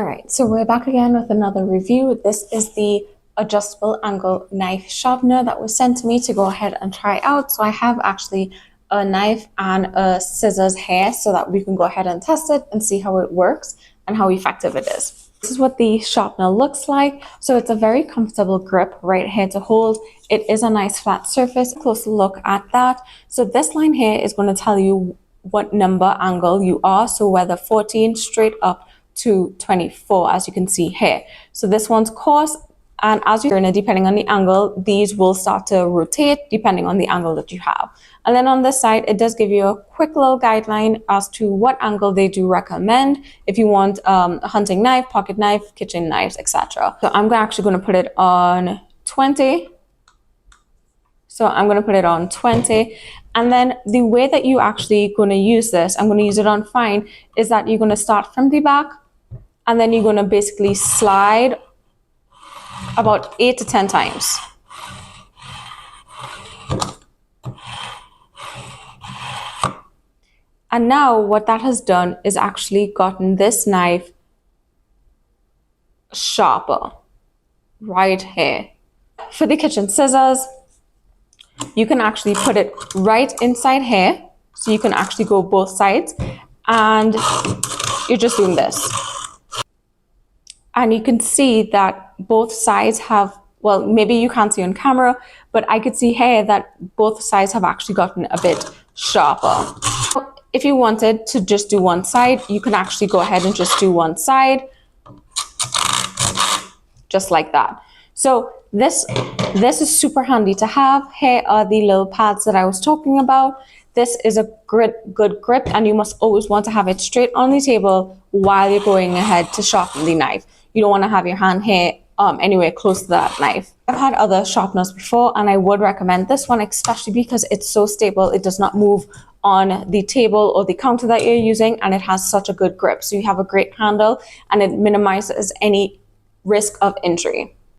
Alright, so we're back again with another review. This is the adjustable angle knife sharpener that was sent to me to go ahead and try out. So I have actually a knife and a scissors here so that we can go ahead and test it and see how it works and how effective it is. This is what the sharpener looks like. So it's a very comfortable grip right here to hold. It is a nice flat surface. Closer look at that. So this line here is going to tell you what number angle you are. So whether 14 straight up to 24, as you can see here. So this one's coarse, and as you're in, depending on the angle, these will start to rotate depending on the angle that you have. And then on this side, it does give you a quick little guideline as to what angle they do recommend if you want a hunting knife, pocket knife, kitchen knives, etc. So I'm actually going to put it on 20. So I'm going to put it on 20. And then the way that you actually going to use this, I'm going to use it on fine, is that you're going to start from the back and then you're going to basically slide about 8 to 10 times. And now what that has done is actually gotten this knife sharper right here. For the kitchen scissors, you can actually put it right inside here. So you can actually go both sides and you're just doing this. And you can see that both sides have, well, maybe you can't see on camera, but I could see here that both sides have actually gotten a bit sharper. If you wanted to just do one side, you can actually go ahead and just do one side, just like that. So this is super handy to have. Here are the little pads that I was talking about. This is a good grip, and you must always want to have it straight on the table while you're going ahead to sharpen the knife. You don't want to have your hand here anywhere close to that knife. I've had other sharpeners before, and I would recommend this one, especially because it's so stable. It does not move on the table or the counter that you're using, and it has such a good grip. So you have a great handle, and it minimizes any risk of injury.